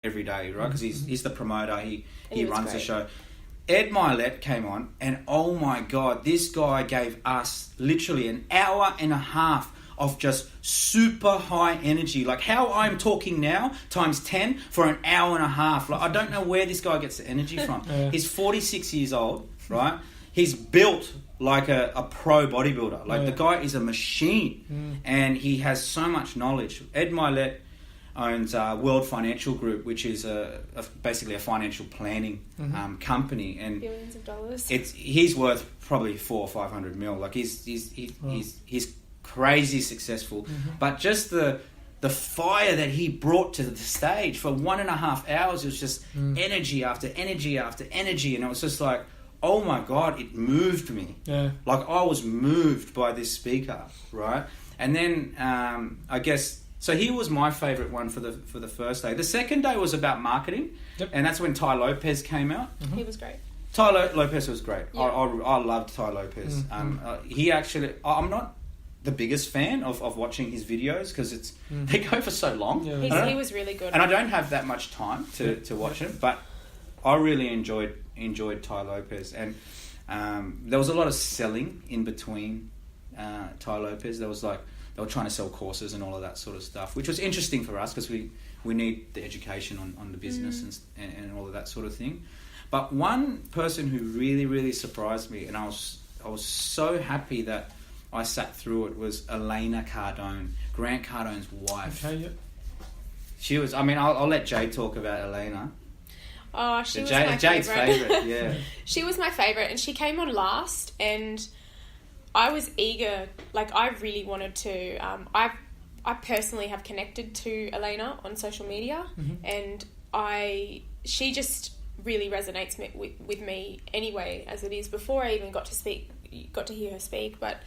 every day, right? Because he's the promoter. He runs the show. Ed Milet came on, and oh my God, this guy gave us literally an hour and a half of just super high energy. Like how I'm talking now, times 10 for an hour and a half. Like I don't know where this guy gets the energy from. He's 46 years old, right? He's built like a pro bodybuilder. Like the guy is a machine, and he has so much knowledge. Ed Milet owns World Financial Group, which is basically a financial planning company, and billions of dollars. He's worth probably 400 or 500 mil. Like he's crazy successful, but just the fire that he brought to the stage for 1.5 hours, it was just energy after energy after energy, and it was just like, oh my God, it moved me. Yeah, like I was moved by this speaker, right? And then I guess. So he was my favourite one for the first day. The second day was about marketing, and that's when Ty Lopez came out. He was great. Ty Lopez was great. Yeah. I loved Ty Lopez. He actually, I'm not the biggest fan of watching his videos because they go for so long. Yeah. He was really good. And I don't have that much time to watch him, but I really enjoyed Ty Lopez. And there was a lot of selling in between Ty Lopez. There was like, they were trying to sell courses and all of that sort of stuff, which was interesting for us because we need the education on the business and all of that sort of thing. But one person who really, really surprised me, and I was so happy that I sat through it, was Elena Cardone, Grant Cardone's wife. Okay, yeah. She was, I mean, I'll let Jade talk about Elena. Oh, she was my Jade's favourite. Yeah. She was my favourite, and she came on last, and I was eager, like I really wanted to, I personally have connected to Elena on social media, and she just really resonates with me anyway, as it is, before I even got to hear her speak, but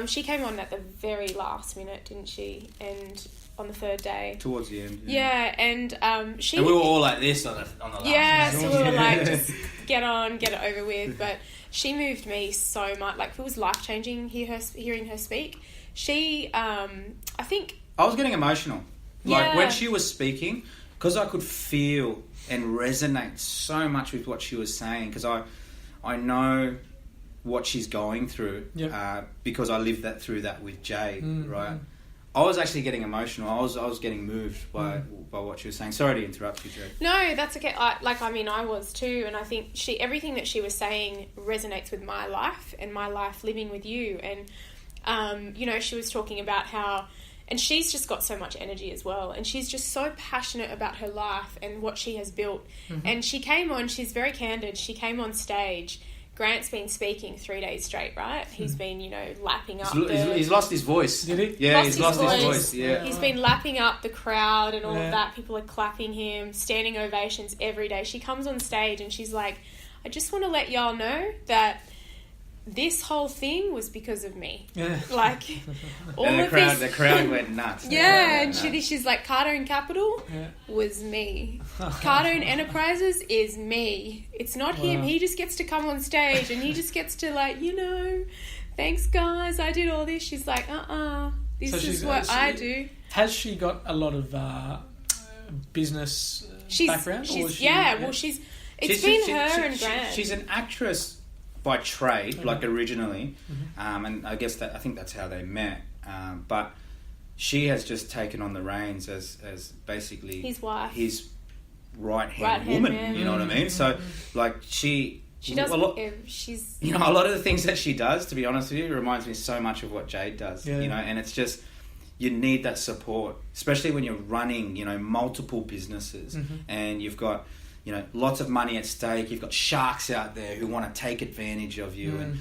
she came on at the very last minute, didn't she? And on the third day. Towards the end. Yeah, and and we were all like this on the last. Yeah, so we were like, just get it over with, but she moved me so much. Like, it was life-changing hearing her speak. She, I think... I was getting emotional. Like, when she was speaking, because I could feel and resonate so much with what she was saying, because I know what she's going through, because I lived through that with Jade, right? I was actually getting emotional. I was getting moved by what she was saying. Sorry to interrupt you, Jade. No, that's okay. I was too, and I think everything that she was saying resonates with my life and my life living with you. And she was talking about how, and she's just got so much energy as well, and she's just so passionate about her life and what she has built. And she came on. She's very candid. She came on stage. Grant's been speaking 3 days straight, right? He's been, lapping up. He's lost his voice. Did he? Yeah, he's lost his voice. Yeah. He's been lapping up the crowd and all of that. People are clapping him, standing ovations every day. She comes on stage and she's like, I just want to let y'all know that this whole thing was because of me. Yeah. Like, all and the crowd went nuts. Yeah, and she's like, Cardone Capital was me. Cardone Enterprises is me. It's not him. He just gets to come on stage and he just gets to thanks guys, I did all this. She's like, this is what I do. Has she got a lot of business background? It's been her and Grant. She's an actress by trade, like originally, and I think that's how they met. But she has just taken on the reins as basically his wife, his right-hand woman. Man. You know what I mean? So, like she does a lot. She's a lot of the things that she does. To be honest with you, reminds me so much of what Jade does. Yeah. And it's just you need that support, especially when you're running, multiple businesses and you've got. Lots of money at stake. You've got sharks out there who want to take advantage of you. And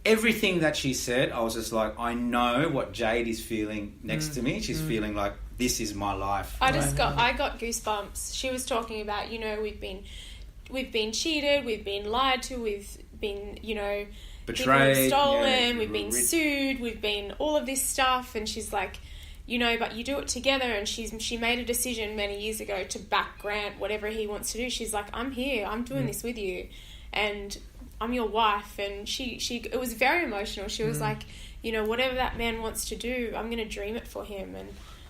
everything that she said, I was just like, I know what Jade is feeling next to me. She's feeling like, this is my life. I got goosebumps. She was talking about, we've been cheated, we've been lied to, we've been, betrayed, stolen, we've been sued, we've been all of this stuff. And she's like, but you do it together, and she made a decision many years ago to back Grant, whatever he wants to do. She's like, I'm here, I'm doing this with you, and I'm your wife. And it was very emotional. She was like, whatever that man wants to do, I'm going to dream it for him. And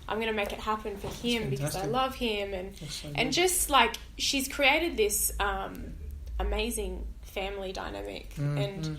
I'm going to make it happen for him because I love him. And good. just like she's created this amazing family dynamic, and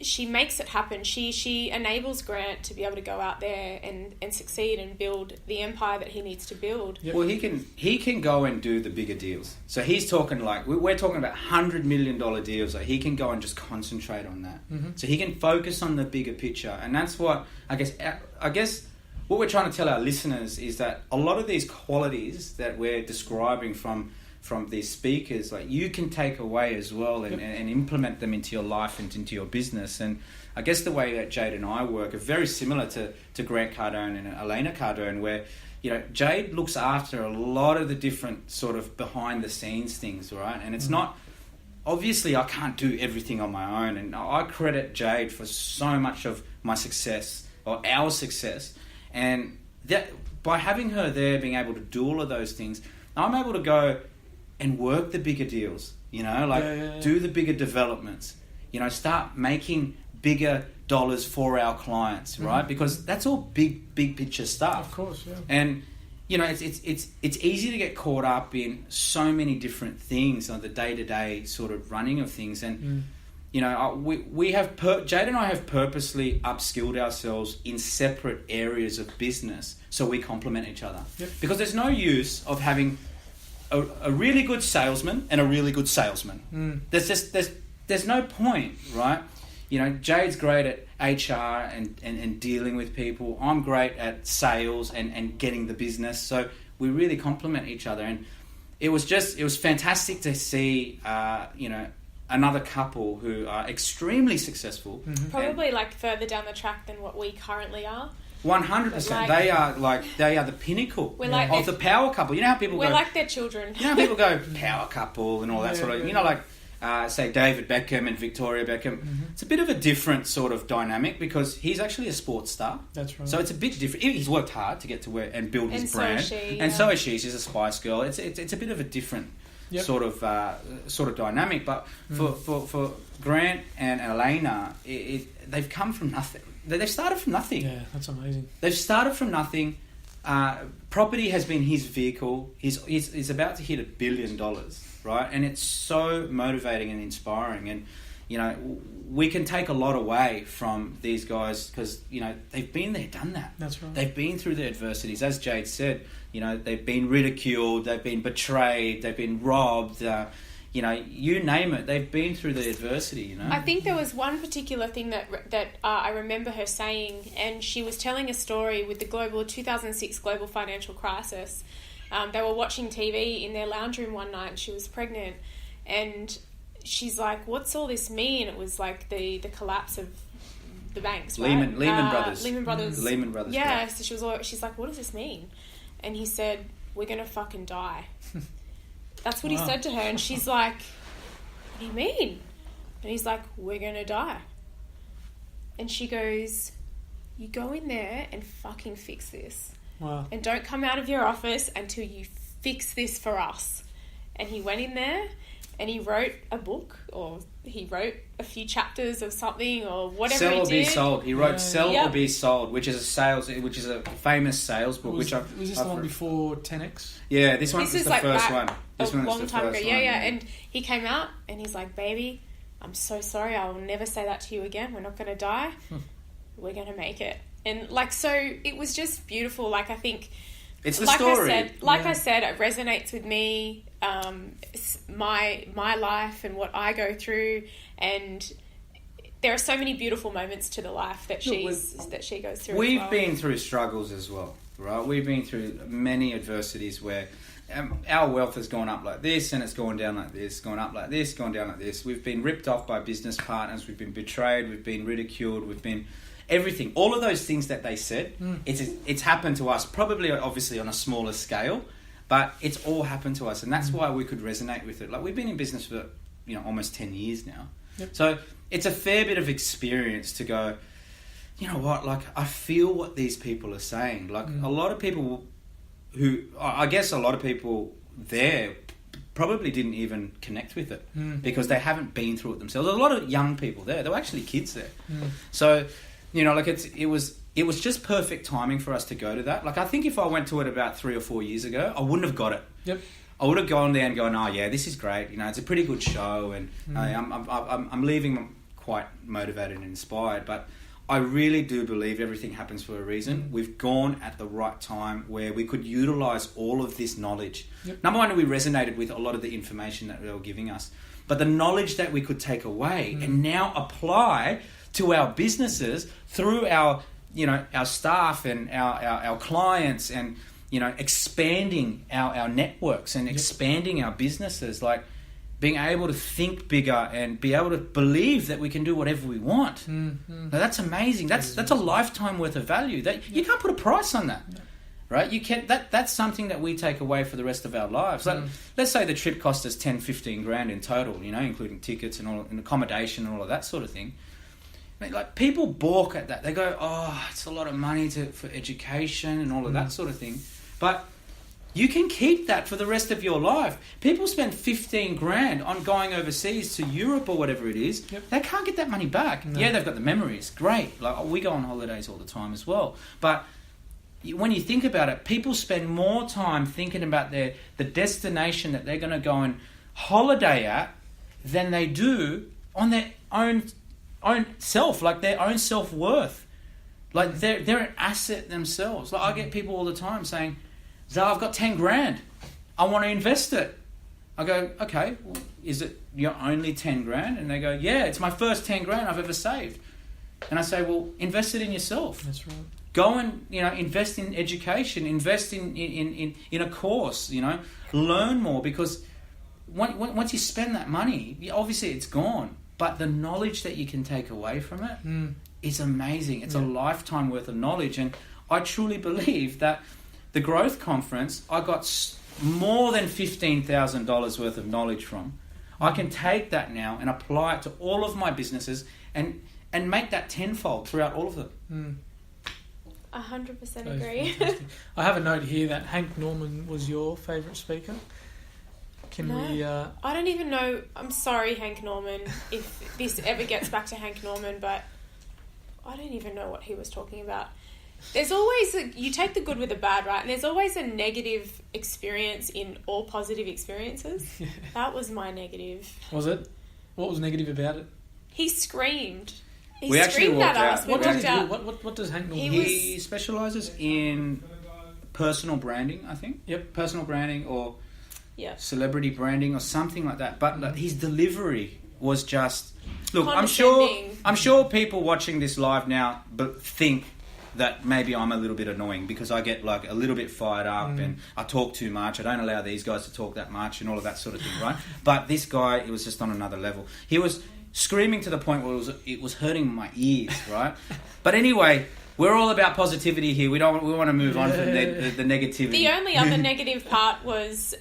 she makes it happen. She enables Grant to be able to go out there and succeed and build the empire that he needs to build. Yep. Well, he can go and do the bigger deals. So he's talking like we're talking about $100 million deals. Like he can go and just concentrate on that. So he can focus on the bigger picture, and that's what I guess what we're trying to tell our listeners is that a lot of these qualities that we're describing from these speakers, like you can take away as well and implement them into your life and into your business. And I guess the way that Jade and I work are very similar to Grant Cardone and Elena Cardone, where, you know, Jade looks after a lot of the different sort of behind the scenes things, right? And it's not, obviously I can't do everything on my own, and I credit Jade for so much of my success or our success. And that by having her there, being able to do all of those things, I'm able to go and work the bigger deals, you know, like do the bigger developments, you know, start making bigger dollars for our clients, right? Because that's all big picture stuff. Of course, yeah. And, you know, it's easy to get caught up in so many different things on the day-to-day sort of running of things. And, you know, we have Jade and I have purposely upskilled ourselves in separate areas of business so we complement each other. Yep. Because there's no use of having a really good salesman and a really good salesman. There's no point, right? You know, Jade's great at HR and dealing with people. I'm great at sales and getting the business. So we really complement each other. And it was fantastic to see, you know, another couple who are extremely successful. Probably like further down the track than what we currently are. 100%. Like, they are the pinnacle like of the power couple. You know how people we're go... We're like their children. You know how people go power couple and all that sort of... You know, like, say, David Beckham and Victoria Beckham. It's a bit of a different sort of dynamic because he's actually a sports star. That's right. So it's a bit different. He's worked hard to get to where and build his brand. So is she, and so is she. She's a Spice Girl. It's a bit of a different... sort of dynamic, but for Grant and Elena, they've come from nothing. They've started from nothing. Yeah, that's amazing. They've started from nothing. Property has been his vehicle. He's about to hit $1 billion, right? And it's so motivating and inspiring. And, you know, we can take a lot away from these guys because, you know, they've been there, done that. That's right. They've been through the adversities. As Jade said, you know, they've been ridiculed, they've been betrayed, they've been robbed, you know, you name it. They've been through the adversity, you know. I think there was one particular thing that I remember her saying, and she was telling a story with the 2006 global financial crisis. They were watching TV in their lounge room one night and she was pregnant, and she's like, what's all this mean? It was like the collapse of the banks, right? Lehman Brothers. Lehman Brothers. The Lehman Brothers. Yeah, so she's like, what does this mean? And he said, we're going to fucking die. That's what he said to her. And she's like, what do you mean? And he's like, we're going to die. And she goes, you go in there and fucking fix this. Wow. And don't come out of your office until you fix this for us. And he went in there and he wrote a book, or he wrote a few chapters of something, or whatever Sell he or did. Be Sold. He wrote Sell or Be Sold, which is a famous sales book. Was this the one before 10X? Yeah, this was is the like first back one. This a one was long the time ago. first Yeah, one. yeah. And he came out and he's like, baby, I'm so sorry. I will never say that to you again. We're not going to die. We're going to make it. And like, so it was just beautiful. Like, I think... It's the story. I said, it resonates with me, my life and what I go through, and there are so many beautiful moments to the life that she goes through. We've been through struggles as well, right? We've been through many adversities where our wealth has gone up like this and it's gone down like this, gone up like this, gone down like this. We've been ripped off by business partners. We've been betrayed. We've been ridiculed. We've been... Everything, all of those things that they said, it's happened to us, probably obviously on a smaller scale, but it's all happened to us, and that's why we could resonate with it. Like, we've been in business for, you know, almost 10 years now. Yep. So it's a fair bit of experience to go, you know what, like, I feel what these people are saying. Like, a lot of people I guess a lot of people there probably didn't even connect with it because they haven't been through it themselves. There's a lot of young people there. There were actually kids there. So... You know, like it was it was just perfect timing for us to go to that. Like, I think if I went to it about 3 or 4 years ago, I wouldn't have got it. Yep. I would have gone there and gone, oh yeah, this is great. You know, it's a pretty good show, and I'm leaving quite motivated and inspired. But I really do believe everything happens for a reason. We've gone at the right time where we could utilize all of this knowledge. Yep. Number one, we resonated with a lot of the information that they were giving us, but the knowledge that we could take away and now apply to our businesses through our, you know, our staff and our clients, and, you know, expanding our networks and expanding our businesses, like being able to think bigger and be able to believe that we can do whatever we want. Now, that's amazing. That's a lifetime worth of value. That you can't put a price on that. Right? You can that's something that we take away for the rest of our lives. Like, let's say the trip cost us 10-15 grand in total, you know, including tickets and all, and accommodation and all of that sort of thing. Like, people balk at that. They go, oh, it's a lot of money for education and all of that sort of thing. But you can keep that for the rest of your life. People spend 15 grand on going overseas to Europe or whatever it is. Yep. They can't get that money back. No. Yeah, they've got the memories. Great. Like, we go on holidays all the time as well. But when you think about it, people spend more time thinking about the destination that they're going to go and holiday at than they do on their own self, like their own self-worth. Like, they're an asset themselves. Like, I get people all the time saying, Zah, I've got 10 grand. I want to invest it. I go, okay, well, is it your only 10 grand? And they go, yeah, it's my first 10 grand I've ever saved. And I say, well, invest it in yourself. That's right. Go and, you know, invest in education, invest in a course, you know, learn more, because once you spend that money, obviously it's gone. But the knowledge that you can take away from it is amazing. It's a lifetime worth of knowledge. And I truly believe that the Growth Conference, I got more than $15,000 worth of knowledge from. I can take that now and apply it to all of my businesses and make that tenfold throughout all of them. 100% agree. I have a note here that Hank Norman was your favourite speaker. I don't even know. I'm sorry, Hank Norman, if this ever gets back to Hank Norman, but I don't even know what he was talking about. There's always you take the good with the bad, right? And there's always a negative experience in all positive experiences. Yeah. That was my negative. Was it? What was negative about it? He screamed. We screamed at us. What does he do? What does Hank Norman do? He specialises in personal branding, I think. Yep, personal branding or celebrity branding or something like that. But his delivery was just... Look, I'm sure people watching this live now think that maybe I'm a little bit annoying because I get like a little bit fired up and I talk too much. I don't allow these guys to talk that much and all of that sort of thing, right? But this guy, it was just on another level. He was screaming to the point where it was hurting my ears, right? But anyway, we're all about positivity here. We want to move on from the negativity. The only other negative part was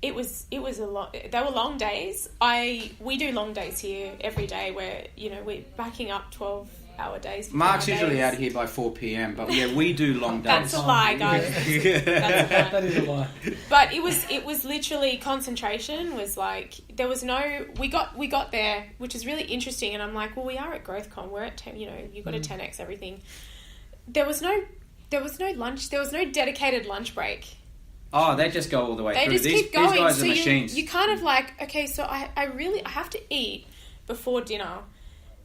it was a lot. They were long days. We do long days here every day where, you know, we're backing up 12-hour days. Mark's usually out of here by 4 p.m, but yeah, we do long days. That's a lie, guys. That's a lie. That is a lie. But it was literally concentration was like there was no. We got there, which is really interesting, and I'm like, well, we are at GrowthCon. We're at 10, you know, you've got to 10x everything. There was no lunch. There was no dedicated lunch break. Oh, they just go all the way through. They just keep going. These guys so are machines. You kind of like, okay, so I have to eat before dinner.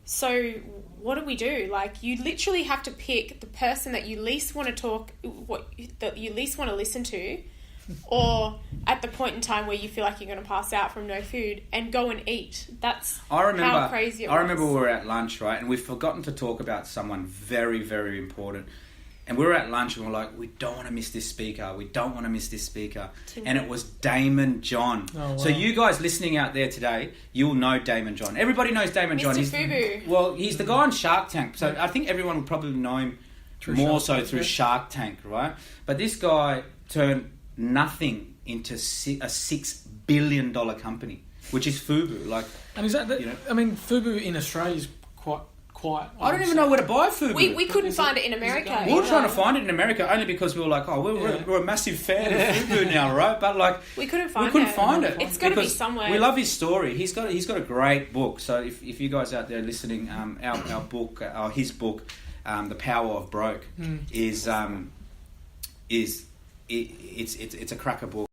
So what do we do? Like, you literally have to pick the person that you least want to that you least want to listen to, or at the point in time where you feel like you're going to pass out from no food, and go and eat. That's how crazy it was. I remember we were at lunch, right, and we've forgotten to talk about someone very, very important. And we were at lunch and we're like, we don't want to miss this speaker. We don't want to miss this speaker. And it was Damon John. Oh, wow. So you guys listening out there today, you'll know Damon John. Everybody knows Damon John. Mr. Fubu. Well, he's the guy on Shark Tank. So I think everyone will probably know him through Shark Tank, right? But this guy turned nothing into a $6 billion company, which is Fubu. Like, and is that I mean, Fubu in Australia is quite. I don't even know where to buy Fubu. We couldn't find it in America. We were trying to find it in America only because we were like, we're a massive fan of Fubu now, right? But like, we couldn't find it. It's got to be somewhere. We love his story. He's got a great book. So if you guys out there listening, his book, The Power of Broke, it's a cracker book.